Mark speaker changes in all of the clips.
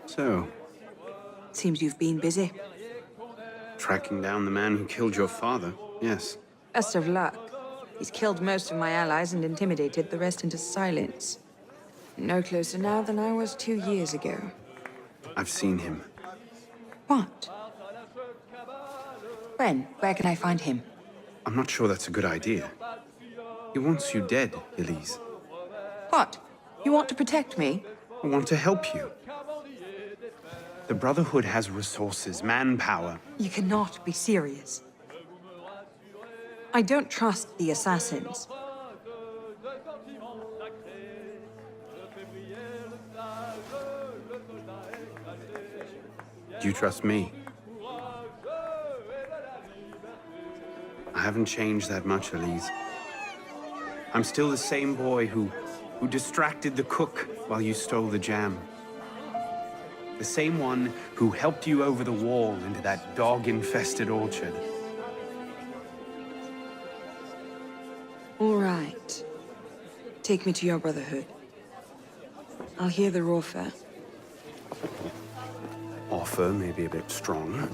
Speaker 1: So?
Speaker 2: Seems you've been busy.
Speaker 1: Tracking down the man who killed your father, yes.
Speaker 2: Best of luck. He's killed most of my allies and intimidated the rest into silence. No closer now than I was 2 years ago.
Speaker 1: I've seen him.
Speaker 2: What? When? Where can I find him?
Speaker 1: I'm not sure that's a good idea. He wants you dead, Elise.
Speaker 2: What? You want to protect me?
Speaker 1: I want to help you. The Brotherhood has resources, manpower.
Speaker 2: You cannot be serious. I don't trust the assassins.
Speaker 1: Do you trust me? I haven't changed that much, Elise. I'm still the same boy who distracted the cook while you stole the jam. The same one who helped you over the wall into that dog-infested orchard.
Speaker 2: All right. Take me to your Brotherhood. I'll hear the offer.
Speaker 1: Offer may be a bit strong.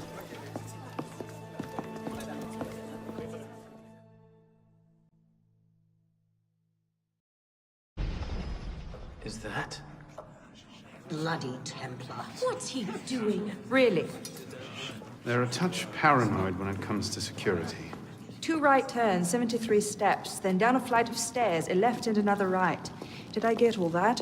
Speaker 3: Is that?
Speaker 4: Bloody Templar. What's he doing?
Speaker 2: Really?
Speaker 1: They're a touch paranoid when it comes to security.
Speaker 2: 2 right turns, 73 steps, then down a flight of stairs, a left and another right. Did I get all that?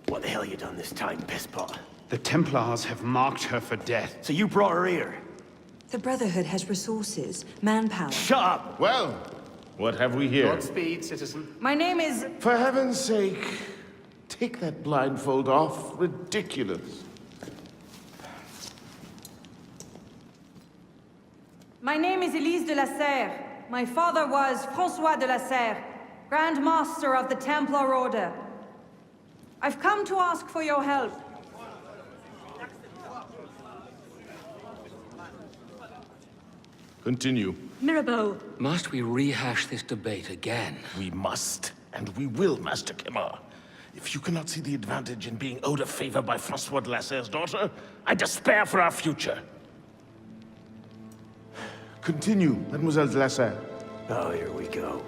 Speaker 3: What the hell you done this time, pisspot?
Speaker 1: The Templars have marked her for death.
Speaker 3: So you brought her here?
Speaker 2: The Brotherhood has resources, manpower.
Speaker 3: Shut up!
Speaker 5: Well, what have we here?
Speaker 3: Godspeed, citizen.
Speaker 2: My name is...
Speaker 5: For heaven's sake, take that blindfold off. Ridiculous.
Speaker 2: My name is Elise de la Serre. My father was François de la Serre, Grand Master of the Templar Order. I've come to ask for your help.
Speaker 5: Continue.
Speaker 4: Mirabeau.
Speaker 6: Must we rehash this debate again?
Speaker 5: We must, and we will, Master Kemar. If you cannot see the advantage in being owed a favor by François de la Serre's daughter, I despair for our future. Continue, Mademoiselle de la Serre.
Speaker 3: Oh, here we go.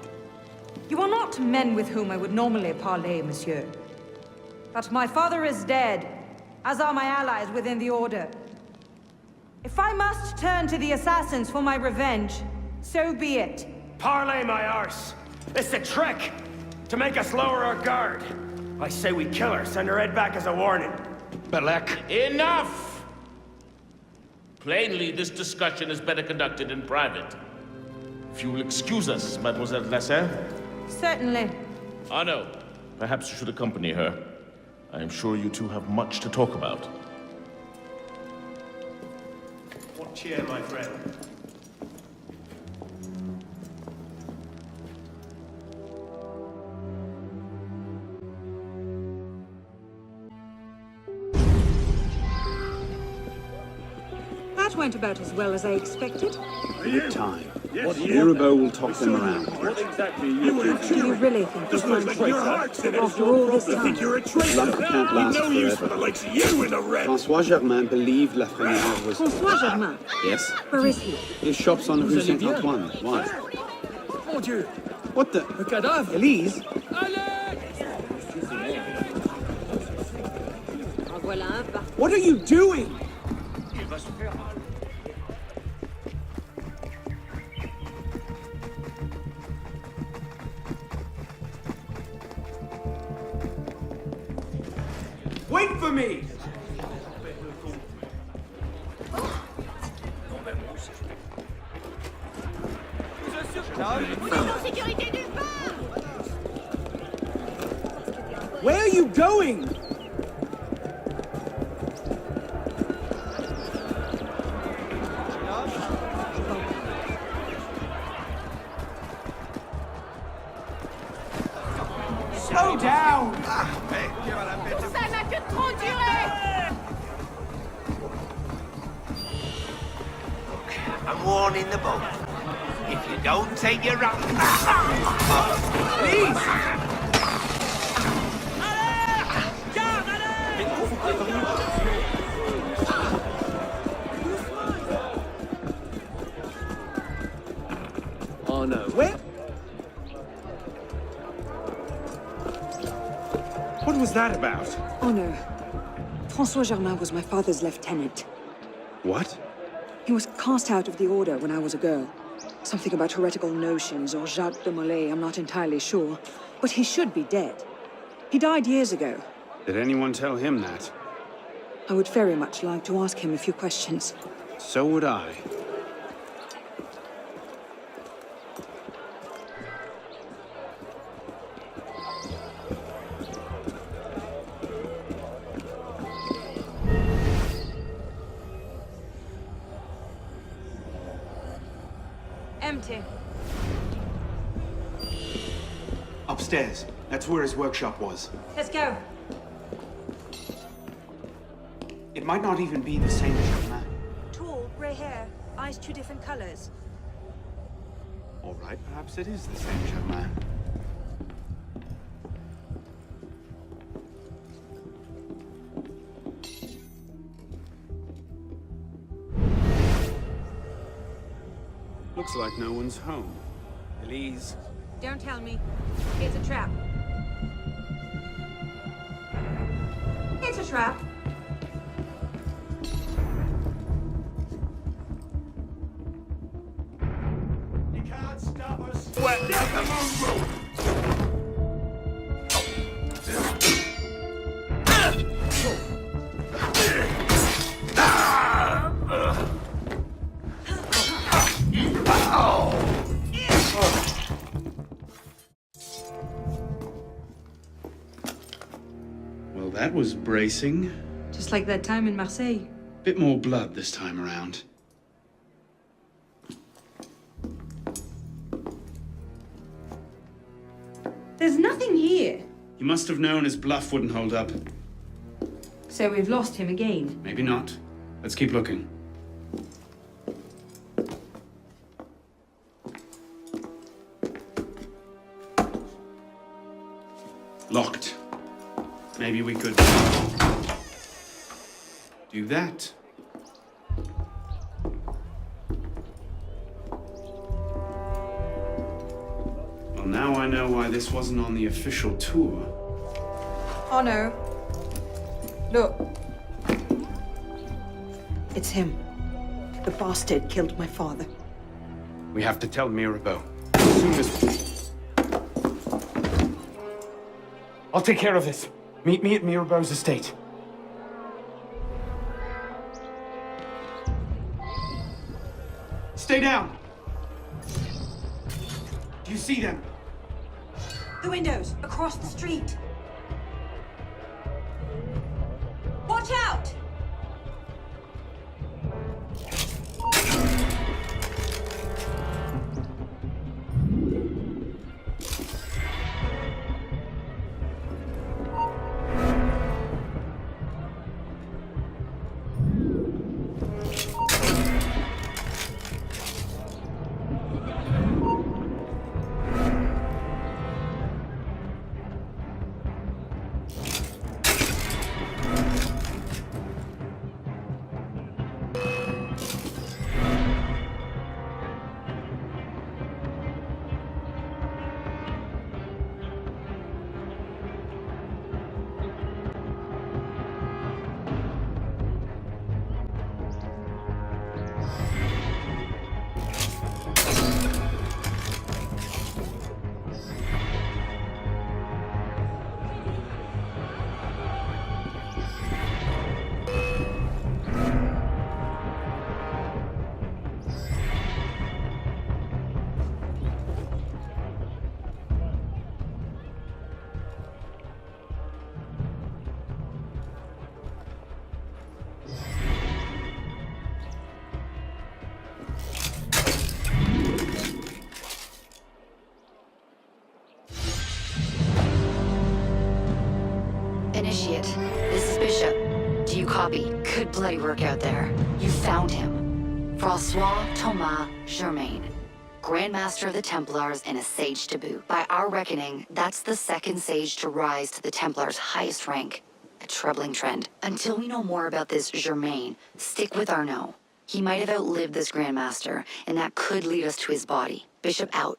Speaker 2: You are not men with whom I would normally parley, monsieur. But my father is dead, as are my allies within the Order. If I must turn to the assassins for my revenge, so be it.
Speaker 3: Parlay my arse! It's a trick! To make us lower our guard! I say we kill her, send her head back as a warning.
Speaker 5: Belec. Enough! Plainly, this discussion is better conducted in private. If you will excuse us, Mademoiselle de la Serre.
Speaker 2: Certainly.
Speaker 5: Arno, perhaps you should accompany her. I am sure you two have much to talk about.
Speaker 3: Watch here, my friend.
Speaker 2: That went about as well as I expected.
Speaker 1: Good time. Mirabeau will talk them around.
Speaker 7: What exactly are you doing?
Speaker 2: Do you really think this one's
Speaker 7: Like your heart said it is
Speaker 2: after all
Speaker 7: your
Speaker 2: this
Speaker 7: problem. Think
Speaker 2: time?
Speaker 7: you're a traitor.
Speaker 1: Love can't last
Speaker 7: No use for the
Speaker 1: forever.
Speaker 7: likes of you in the red.
Speaker 1: François Germain believed Lafrenière was...
Speaker 2: François Germain,
Speaker 1: Yes?
Speaker 2: where is he?
Speaker 1: His shop's on Rue Saint-Antoine. Why?
Speaker 7: Mon Dieu.
Speaker 1: What the...
Speaker 7: Le cadavre.
Speaker 1: Elise? What are you doing? Wait for me! Where are you going? Slow down!
Speaker 4: Ça n'a que trop duré!
Speaker 8: anyone in the boat. If you don't take your run... Please!
Speaker 7: Oh no. Where? What was that about?
Speaker 9: Oh no. François Germain was my father's lieutenant.
Speaker 1: What?
Speaker 9: He was cast out of the order when I was a girl. Something about heretical notions or Jacques de Molay, I'm not entirely sure. But he should be dead. He died years ago.
Speaker 1: Did anyone tell him that?
Speaker 9: I would very much like to ask him a few questions.
Speaker 1: So would I.
Speaker 2: Empty.
Speaker 1: Upstairs. That's where his workshop was.
Speaker 2: Let's go.
Speaker 1: It might not even be the same Germain.
Speaker 2: Tall, grey hair, eyes 2 different colors.
Speaker 1: All right, perhaps it is the same Germain. Looks like no one's home. Elise.
Speaker 2: Don't tell me. It's a trap. It's a trap.
Speaker 3: You can't stop us.
Speaker 7: Wet down the mongrel!
Speaker 1: Well, that was bracing.
Speaker 2: Just like that time in Marseille.
Speaker 1: Bit more blood this time around.
Speaker 2: There's nothing here.
Speaker 1: He must have known his bluff wouldn't hold up.
Speaker 2: So we've lost him again.
Speaker 1: Maybe not. Let's keep looking. Locked. Maybe we could do that. Well, now I know why this wasn't on the official tour.
Speaker 2: Oh no. Look.
Speaker 9: It's him. The bastard killed my father.
Speaker 1: We have to tell Mirabeau. As soon as... I'll take care of this. Meet me at Mirabeau's estate. Stay down! Do you see them?
Speaker 2: The windows, across the street. Watch out!
Speaker 10: Initiate, this is Bishop. Do you copy? Good bloody work out there. You found him. Francois Thomas Germain, Grand Master of the Templars and a sage to boot. By our reckoning, that's the second sage to rise to the Templars' highest rank. A troubling trend. Until we know more about this Germain, stick with Arnaud. He might have outlived this Grand Master, and that could lead us to his body. Bishop out.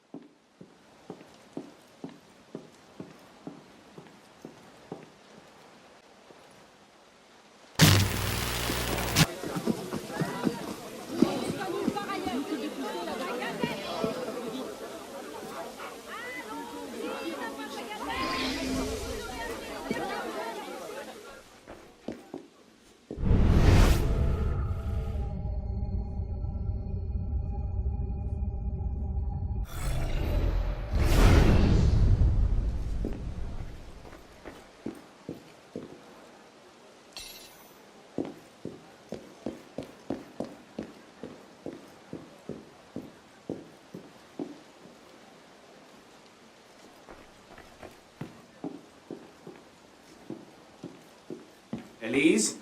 Speaker 1: Elise?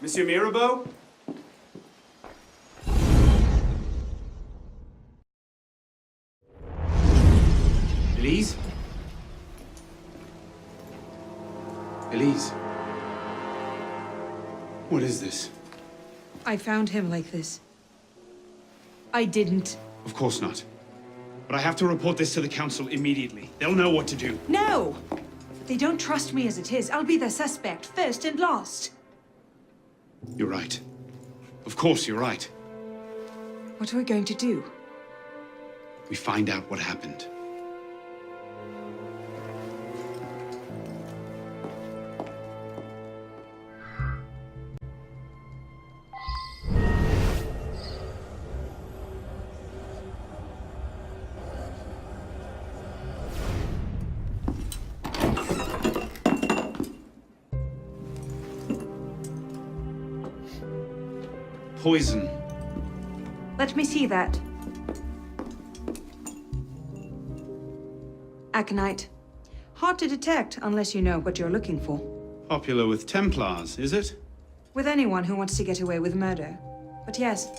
Speaker 1: Monsieur Mirabeau? Elise? Elise? What is this?
Speaker 2: I found him like this. I didn't.
Speaker 1: Of course not. But I have to report this to the council immediately. They'll know what to do.
Speaker 2: No! They don't trust me as it is. I'll be their suspect, first and last.
Speaker 1: You're right. Of course you're right.
Speaker 2: What are we going to do?
Speaker 1: We find out what happened. Poison.
Speaker 2: Let me see that. Aconite. Hard to detect unless you know what you're looking for.
Speaker 1: Popular with Templars, is it?
Speaker 2: With anyone who wants to get away with murder. But yes.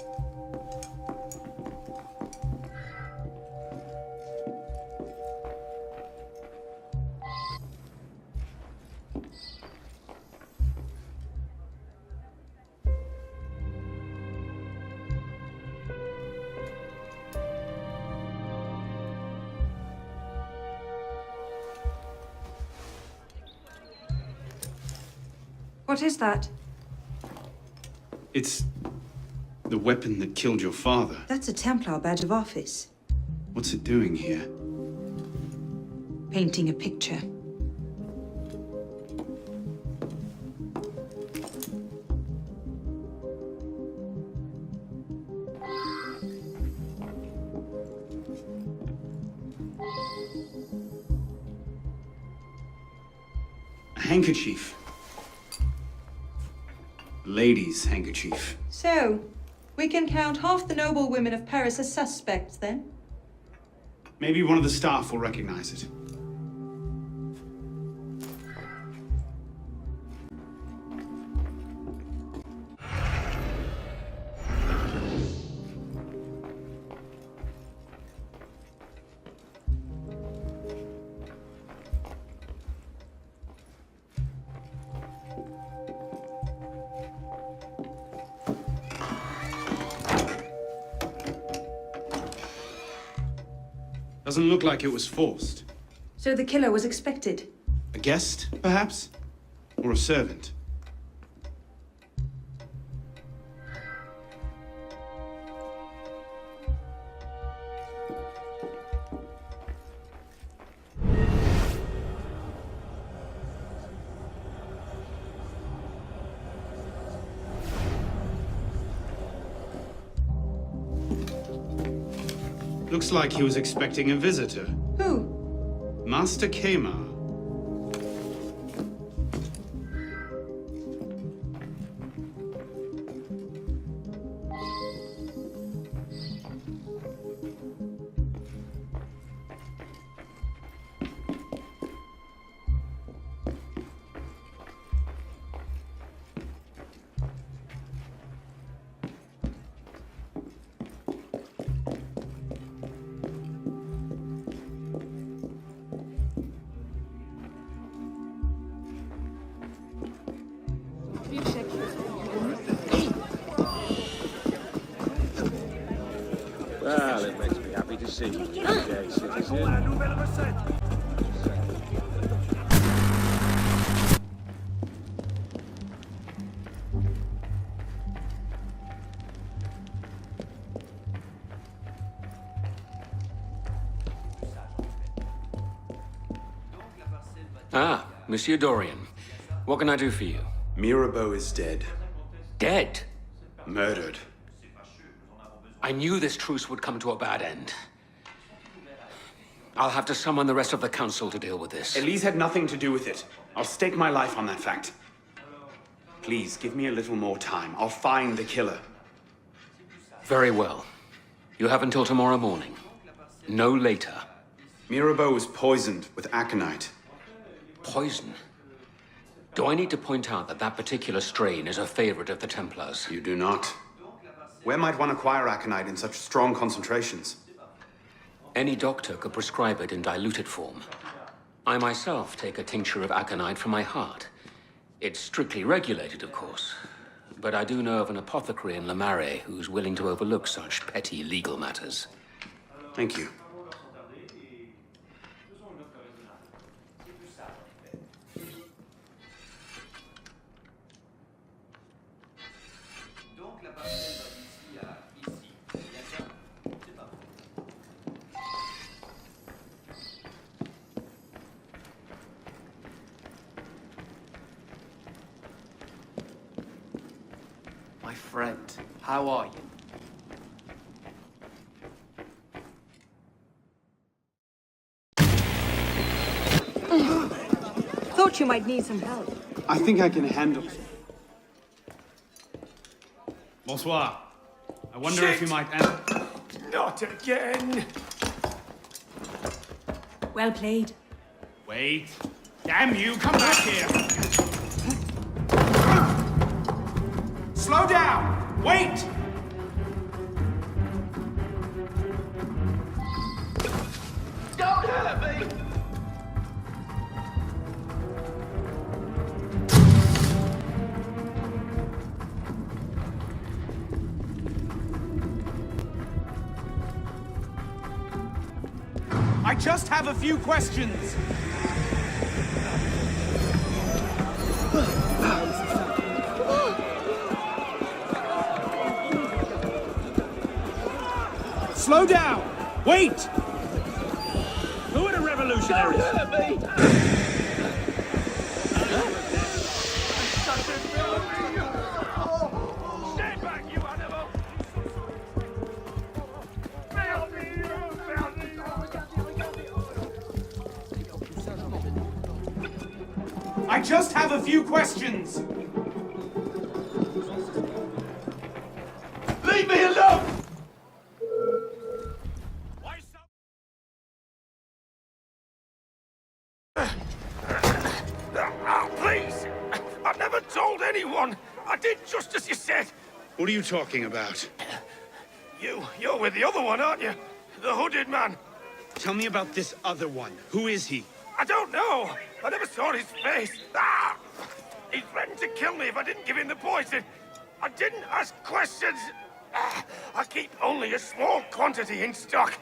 Speaker 2: What is that?
Speaker 1: It's the weapon that killed your father.
Speaker 2: That's a Templar badge of office.
Speaker 1: What's it doing here?
Speaker 2: Painting a picture.
Speaker 1: A handkerchief. A lady's handkerchief.
Speaker 2: So, we can count half the noble women of Paris as suspects, then?
Speaker 1: Maybe one of the staff will recognize it. Doesn't look like it was forced.
Speaker 2: So the killer was expected?
Speaker 1: A guest, perhaps? Or a servant? Looks like he was expecting a visitor.
Speaker 2: Who?
Speaker 1: Master Kemar.
Speaker 7: to see you, gay citizen.
Speaker 6: Ah, Monsieur Dorian. What can I do for you?
Speaker 1: Mirabeau is dead.
Speaker 6: Dead?
Speaker 1: Murdered.
Speaker 6: I knew this truce would come to a bad end. I'll have to summon the rest of the council to deal with this.
Speaker 1: Elise had nothing to do with it. I'll stake my life on that fact. Please, give me a little more time. I'll find the killer.
Speaker 6: Very well. You have until tomorrow morning. No later.
Speaker 1: Mirabeau was poisoned with aconite.
Speaker 6: Poison? Do I need to point out that that particular strain is a favorite of the Templars?
Speaker 1: You do not. Where might one acquire aconite in such strong concentrations?
Speaker 6: Any doctor could prescribe it in diluted form. I myself take a tincture of aconite for my heart. It's strictly regulated, of course. But I do know of an apothecary in Le Marais who's willing to overlook such petty legal matters.
Speaker 1: Thank you.
Speaker 11: My friend, how are you?
Speaker 9: Thought you might need some help.
Speaker 1: I think I can handle it.
Speaker 7: Bonsoir. I wonder if you might answer.
Speaker 3: Not again!
Speaker 4: Well played.
Speaker 7: Wait. Damn you, come back here! Slow down! Wait!
Speaker 8: Don't hurt me!
Speaker 7: I just have a few questions. Slow down! Wait! Who are the revolutionaries?
Speaker 3: Stay back, you animal!
Speaker 7: I just have a few questions.
Speaker 8: Leave me alone!
Speaker 3: Please! I've never told anyone! I did just as you said!
Speaker 7: What are you talking about?
Speaker 3: You're with the other one, aren't you? The hooded man.
Speaker 7: Tell me about this other one. Who is he?
Speaker 3: I don't know! I never saw his face! Ah! He threatened to kill me if I didn't give him the poison! I didn't ask questions! Ah, I keep only a small quantity in stock.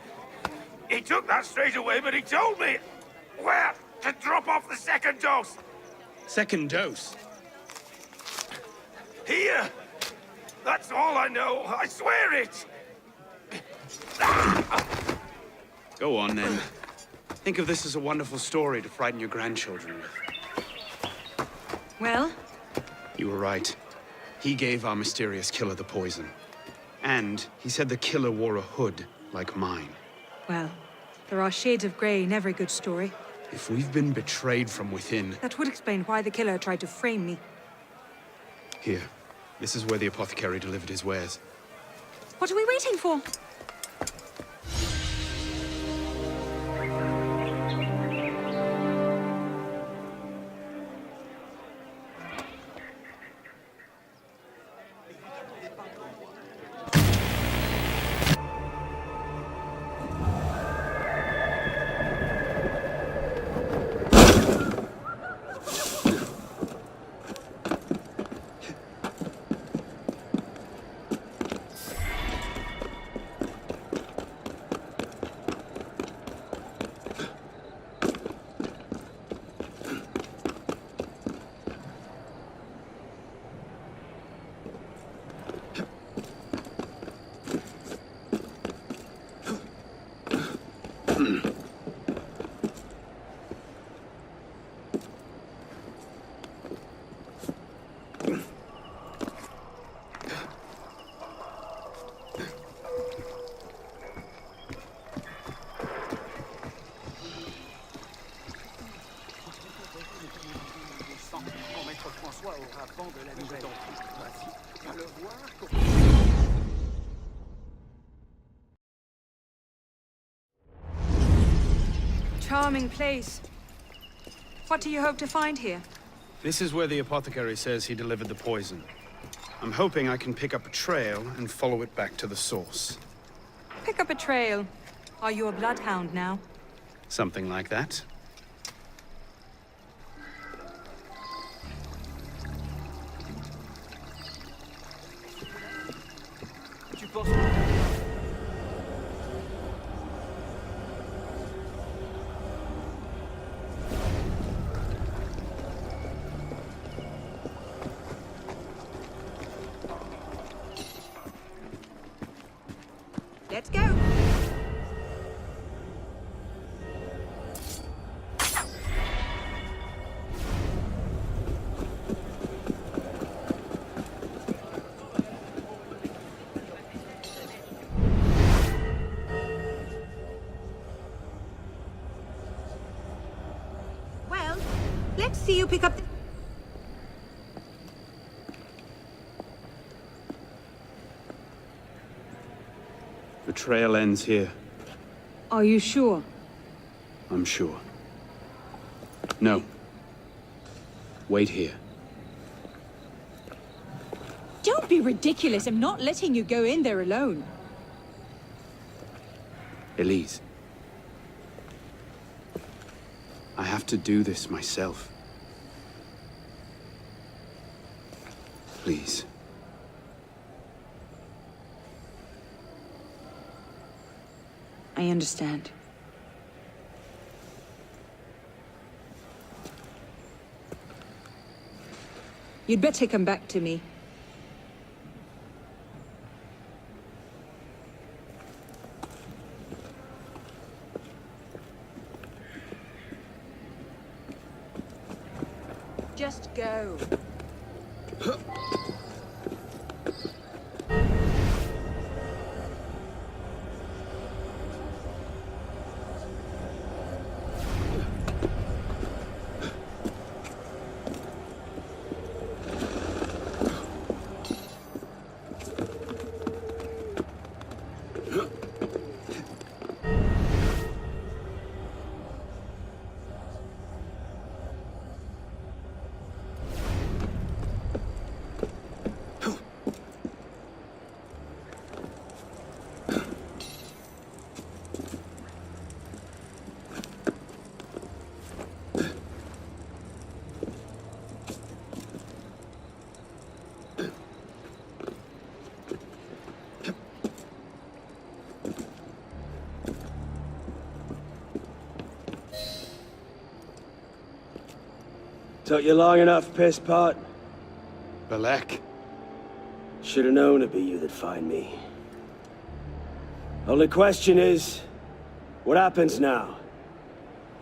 Speaker 3: He took that straight away, but he told me where to drop off the second dose.
Speaker 7: Second dose?
Speaker 3: Here! That's all I know, I swear it! Ah!
Speaker 7: Go on, then. Think of this as a wonderful story to frighten your grandchildren with.
Speaker 9: Well?
Speaker 1: You were right. He gave our mysterious killer the poison. And he said the killer wore a hood like mine.
Speaker 9: Well, there are shades of grey in every good story.
Speaker 1: If we've been betrayed from within...
Speaker 9: That would explain why the killer tried to frame me.
Speaker 1: Here. This is where the apothecary delivered his wares.
Speaker 9: What are we waiting for?
Speaker 2: Charming place. What do you hope to find here?
Speaker 7: This is where the apothecary says he delivered the poison. I'm hoping I can pick up a trail and follow it back to the source.
Speaker 2: Pick up a trail. Are you a bloodhound now?
Speaker 7: Something like that.
Speaker 2: Let's go. Well, let's see you pick up the...
Speaker 7: The trail ends here.
Speaker 9: Are you sure?
Speaker 7: I'm sure. No. Wait here.
Speaker 9: Don't be ridiculous. I'm not letting you go in there alone.
Speaker 7: Elise. I have to do this myself. Please.
Speaker 9: I understand. You'd better come back to me. Just go.
Speaker 12: Took you long enough, piss pot.
Speaker 7: Belec.
Speaker 12: Should've known it'd be you that'd find me. Only question is, what happens now?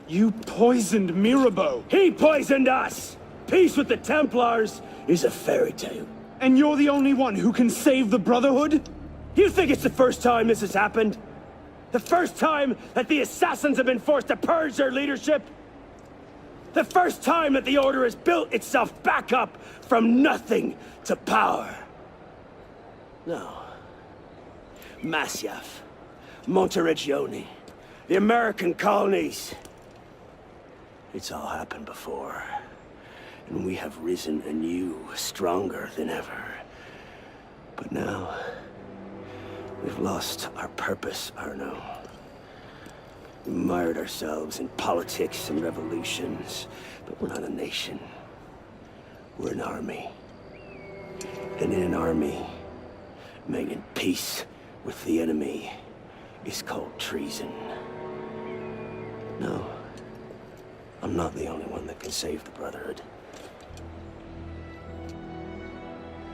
Speaker 7: You poisoned Mirabeau!
Speaker 12: He poisoned us! Peace with the Templars is a fairy tale.
Speaker 7: And you're the only one who can save the Brotherhood?
Speaker 12: You think it's the first time this has happened? The first time that the Assassins have been forced to purge their leadership? The first time that the Order has built itself back up from nothing to power? No. Masyaf, Monteregione, the American colonies. It's all happened before. And we have risen anew, stronger than ever. But now, we've lost our purpose, Arno. We mired ourselves in politics and revolutions, but we're not a nation. We're an army. And in an army, making peace with the enemy is called treason. No, I'm not the only one that can save the Brotherhood.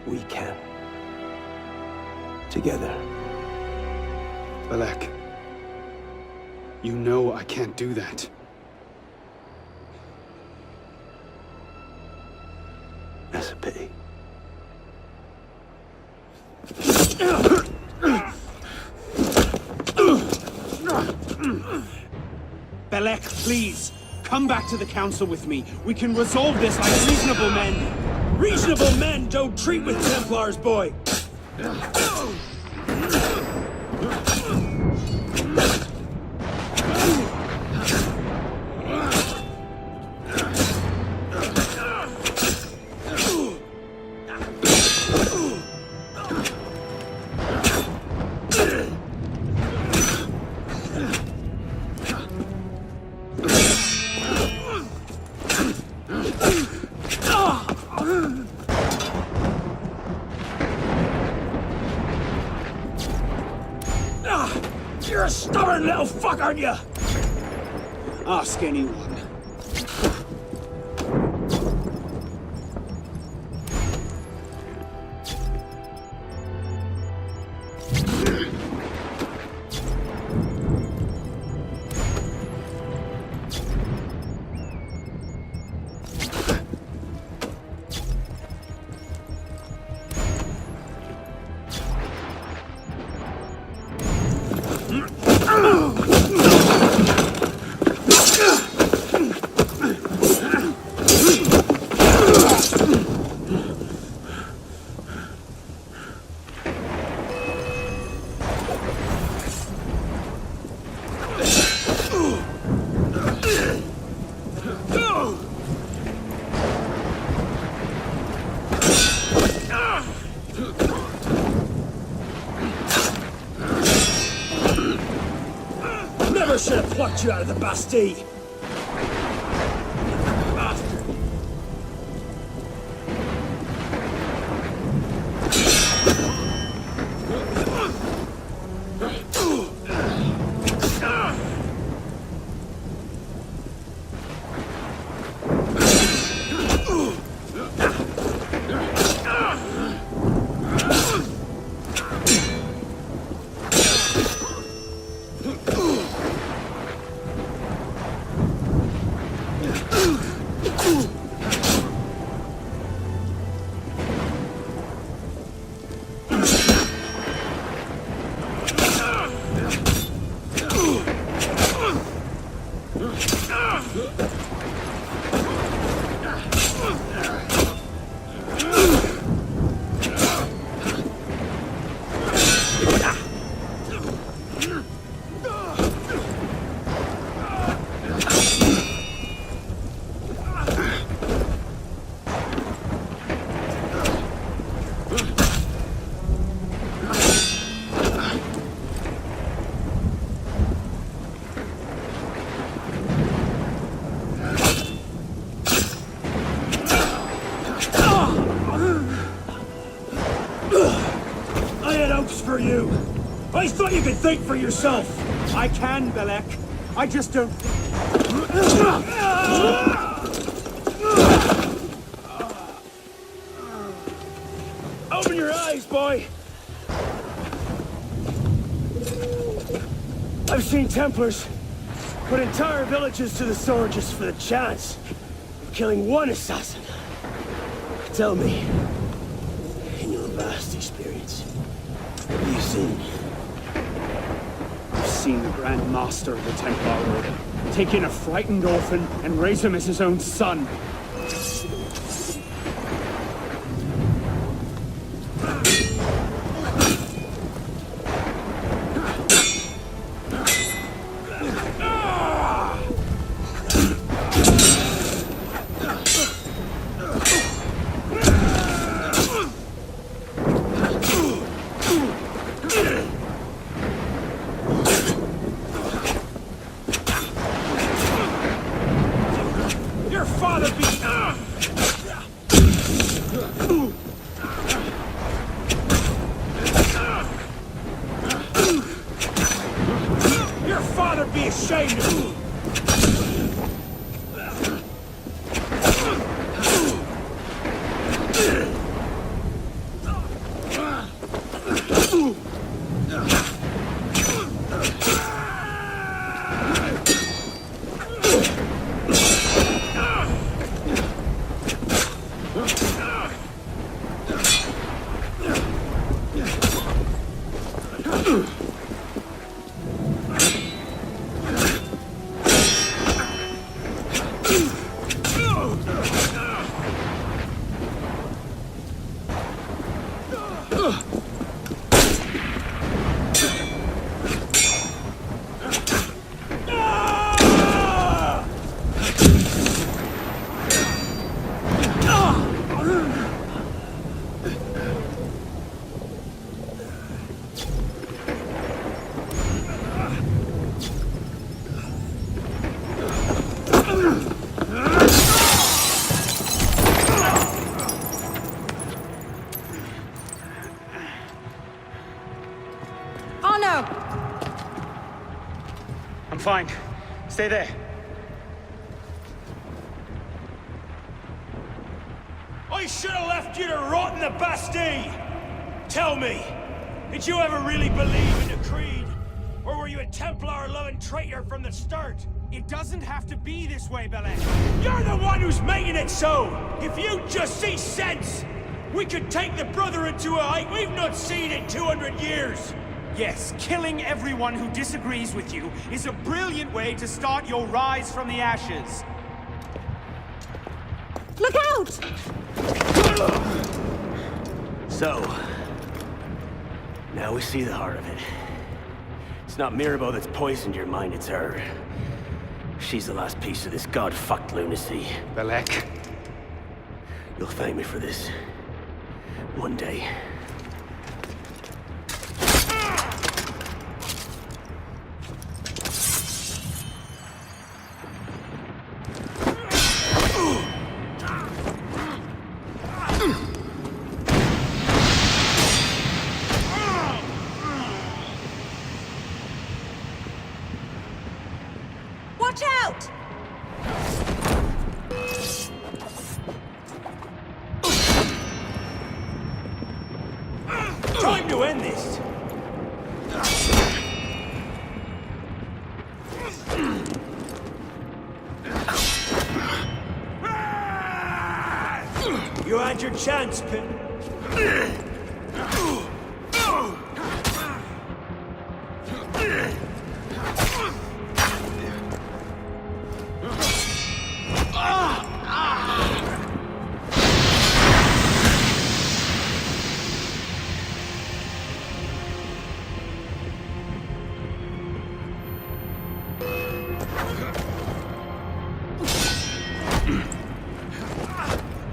Speaker 12: We can. Together.
Speaker 7: Belec. You know I can't do that.
Speaker 12: That's a pity.
Speaker 7: Belec, please. Come back to the council with me. We can resolve this like reasonable men.
Speaker 12: Reasonable men don't treat with Templars, boy! You're a stubborn little fuck, aren't you?
Speaker 13: Ask anyone.
Speaker 12: Never should have plucked you out of the Bastille! For you. I thought you could think for yourself.
Speaker 13: I can, Belec. I just don't...
Speaker 12: Open your eyes, boy. I've seen Templars put entire villages to the sword just for the chance of killing one assassin. Tell me, in your vast experience, what have you seen?
Speaker 13: I've seen the Grand Master of the Templar Order take in a frightened orphan and raise him as his own son.
Speaker 2: Oh no!
Speaker 7: I'm fine. Stay there.
Speaker 12: I should have left you to rot in the Bastille! Tell me, did you ever really believe in the Creed? Or were you a Templar-loving traitor from the start?
Speaker 13: It doesn't have to be this way, Belec.
Speaker 12: You're the one who's making it so! If you just see sense, we could take the Brotherhood to a height we've not seen in 200 years!
Speaker 13: Yes, killing everyone who disagrees with you is a brilliant way to start your rise from the ashes.
Speaker 2: Look out!
Speaker 12: So, now we see the heart of it. It's not Mirabelle that's poisoned your mind, it's her. She's the last piece of this god-fucked lunacy.
Speaker 1: Belec.
Speaker 12: You'll thank me for this. One day.
Speaker 2: Watch out!
Speaker 12: Time to end this! You had your chance, Pit.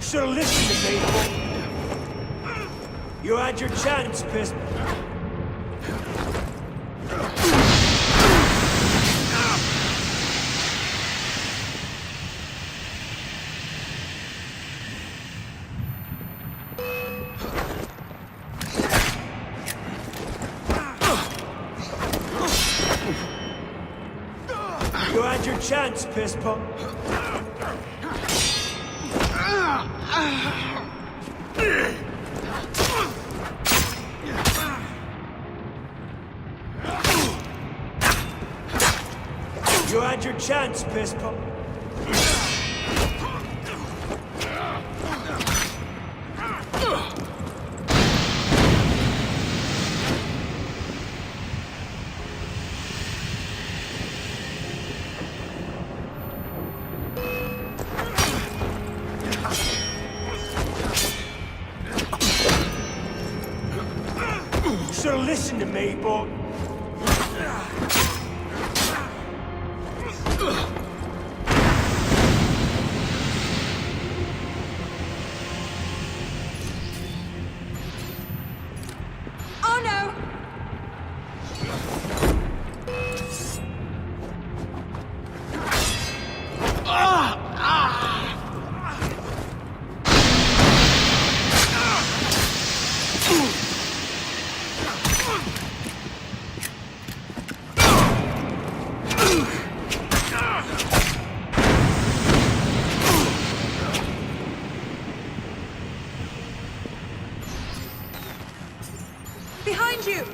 Speaker 12: Should've listened to me. You had your chance, Pist. You had your chance, Piss Pump. You had your chance, Piss Pump. Should've listened to me, boy.
Speaker 2: Oh no! Behind you!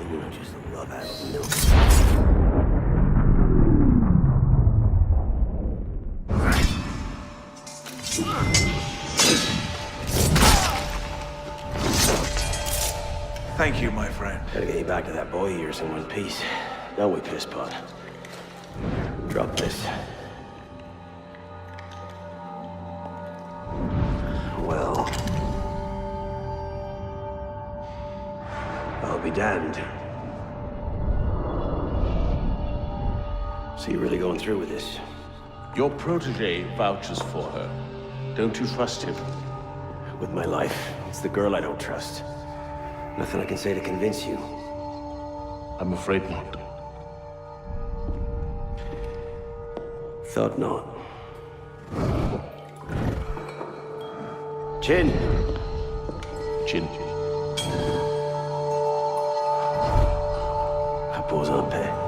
Speaker 12: And you know, just love out of milk.
Speaker 14: Thank you, my friend.
Speaker 12: Gotta get you back to that boy of yours in one piece. Don't we, pisspot? Drop this. Well... I'll be damned. So you're really going through with this?
Speaker 5: Your protege vouches for her. Don't you trust him?
Speaker 12: With my life, it's the girl I don't trust. Nothing I can say to convince you.
Speaker 5: I'm afraid not.
Speaker 12: Thought not. Chin.
Speaker 5: Chin.
Speaker 12: Repose en paix.